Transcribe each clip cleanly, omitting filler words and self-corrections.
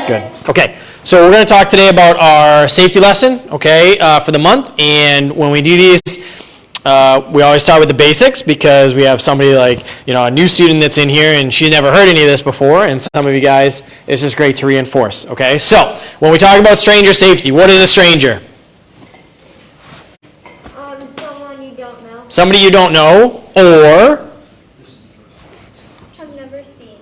Good. Okay, so we're going to talk today about our safety lesson, okay, for the month. And when we do these, we always start with the basics because we have somebody like, a new student that's in here and she's never heard any of this before. And some of you guys, it's just great to reinforce, okay? So when we talk about stranger safety, what is a stranger? Someone you don't know. Somebody you don't know, or I've never seen.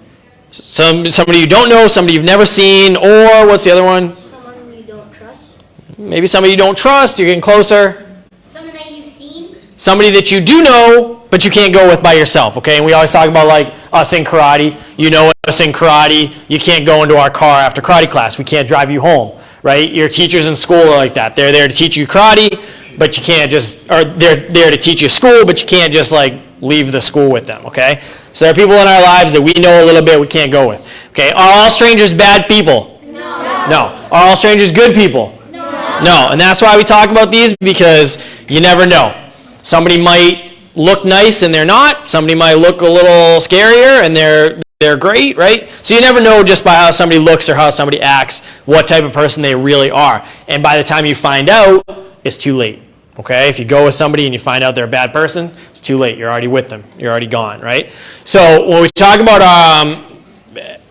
somebody you don't know, somebody you've never seen, or what's the other one? Someone you don't trust. Maybe somebody you don't trust, you're getting closer. Someone that you've seen. Somebody that you do know, but you can't go with by yourself, okay? And we always talk about like us in karate. You know us in karate, you can't go into our car after karate class. We can't drive you home, right? Your teachers in school are like that. They're there to teach you karate, but you can't just, or they're there to teach you school, but you can't just like leave the school with them, okay? So there are people in our lives that we know a little bit we can't go with. Okay, are all strangers bad people? No. No. Are all strangers good people? No. And that's why we talk about these, because you never know. Somebody might look nice and they're not. Somebody might look a little scarier and they're great, right? So you never know just by how somebody looks or how somebody acts what type of person they really are. And by the time you find out, it's too late. Okay, if you go with somebody and you find out they're a bad person, it's too late. You're already with them. You're already gone, right? So when we talk about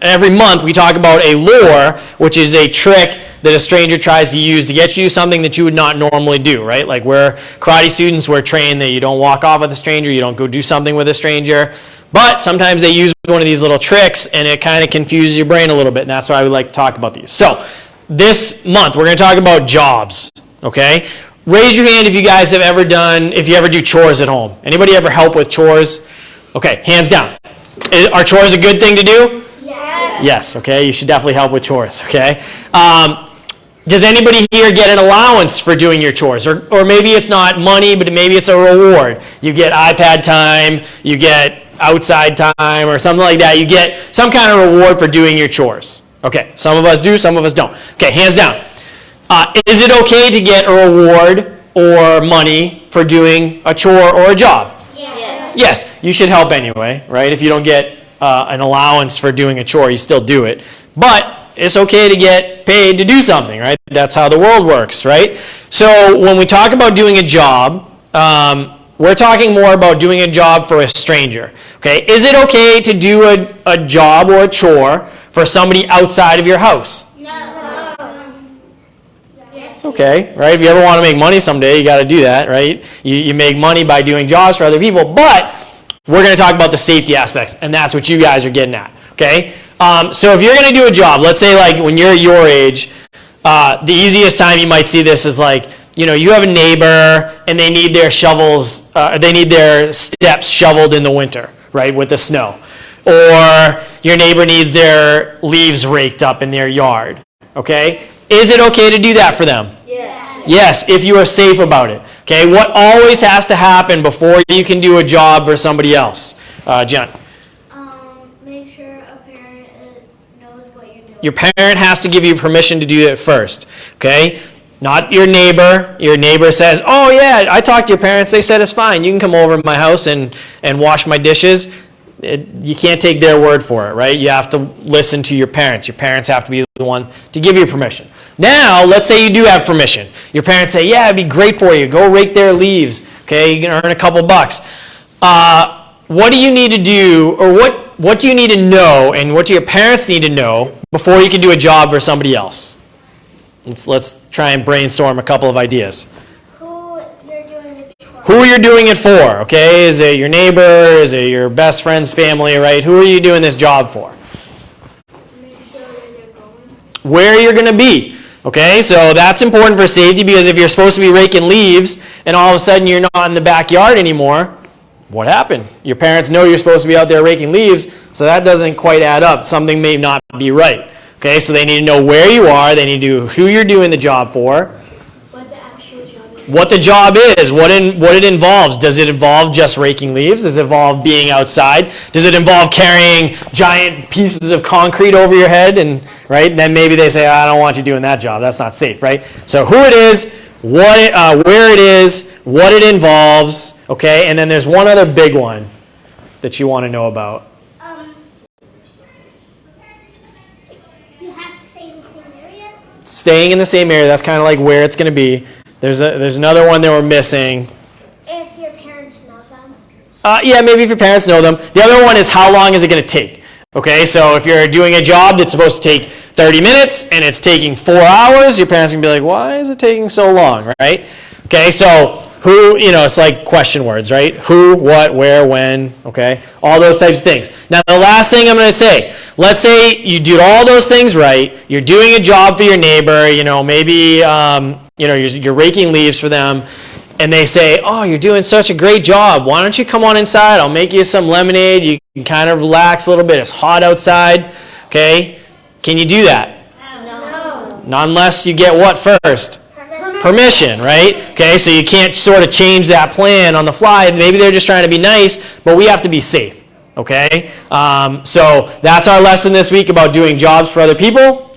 every month, we talk about a lure, which is a trick that a stranger tries to use to get you to do something that you would not normally do, right? Like we're karate students, we're trained that you don't walk off with a stranger, you don't go do something with a stranger. But sometimes they use one of these little tricks and it kind of confuses your brain a little bit, and that's why we like to talk about these. So this month, we're going to talk about jobs, okay? Raise your hand if you guys have ever if you ever do chores at home. Anybody ever help with chores? Okay, hands down. Are chores a good thing to do? Yes. Yes, okay, you should definitely help with chores, okay? Does anybody here get an allowance for doing your chores? Or maybe it's not money, but maybe it's a reward. You get iPad time, you get outside time, or something like that. You get some kind of reward for doing your chores. Okay, some of us do, some of us don't. Okay, hands down. Is it okay to get a reward or money for doing a chore or a job? Yes. Yes, you should help anyway, right? If you don't get an allowance for doing a chore, you still do it. But it's okay to get paid to do something, right? That's how the world works, right? So when we talk about doing a job, we're talking more about doing a job for a stranger, okay? Is it okay to do a job or a chore for somebody outside of your house? Okay, right? If you ever want to make money someday, you got to do that, right? You make money by doing jobs for other people, but we're going to talk about the safety aspects, and that's what you guys are getting at, okay? So if you're going to do a job, let's say like when you're your age, the easiest time you might see this is like, you have a neighbor and they need their shovels, they need their steps shoveled in the winter, right, with the snow. Or your neighbor needs their leaves raked up in their yard, okay? Is it okay to do that for them? Yes. Yes, if you are safe about it. Okay, what always has to happen before you can do a job for somebody else? Jen? Make sure a parent knows what you're doing. Your parent has to give you permission to do it first. Okay? Not your neighbor. Your neighbor says, oh yeah, I talked to your parents, they said it's fine. You can come over to my house and wash my dishes. You can't take their word for it, right? You have to listen to your parents. Your parents have to be the one to give you permission. Now, let's say you do have permission. Your parents say, yeah, it'd be great for you. Go rake their leaves. Okay, you can earn a couple bucks. What do you need to do, or what do you need to know, and what do your parents need to know before you can do a job for somebody else? Let's try and brainstorm a couple of ideas. Who you're doing it for, okay? Is it your neighbor? Is it your best friend's family, right? Who are you doing this job for? Make sure where they're going. Where you're going to be, okay? So that's important for safety, because if you're supposed to be raking leaves and all of a sudden you're not in the backyard anymore, what happened? Your parents know you're supposed to be out there raking leaves, so that doesn't quite add up. Something may not be right, okay? So they need to know where you are. They need to know who you're doing the job for. What the job is, what it involves. Does it involve just raking leaves? Does it involve being outside? Does it involve carrying giant pieces of concrete over your head? And right, and then maybe they say, I don't want you doing that job. That's not safe, right? So who it is, where it is, what it involves, okay? And then there's one other big one that you want to know about. You have to say the staying in the same area. That's kind of like where it's going to be. There's another one that we're missing. If your parents know them. Yeah, maybe if your parents know them. The other one is how long is it going to take? Okay, so if you're doing a job that's supposed to take 30 minutes and it's taking 4 hours, your parents can be like, why is it taking so long, right? Okay, so who, it's like question words, right? Who, what, where, when, okay? All those types of things. Now, the last thing I'm going to say, let's say you did all those things right, you're doing a job for your neighbor, maybe, you're raking leaves for them, and they say, oh, you're doing such a great job. Why don't you come on inside? I'll make you some lemonade. You can kind of relax a little bit. It's hot outside, okay? Can you do that? No. Not unless you get what first? Permission, right? Okay, so you can't sort of change that plan on the fly. Maybe they're just trying to be nice, but we have to be safe, okay? So that's our lesson this week about doing jobs for other people.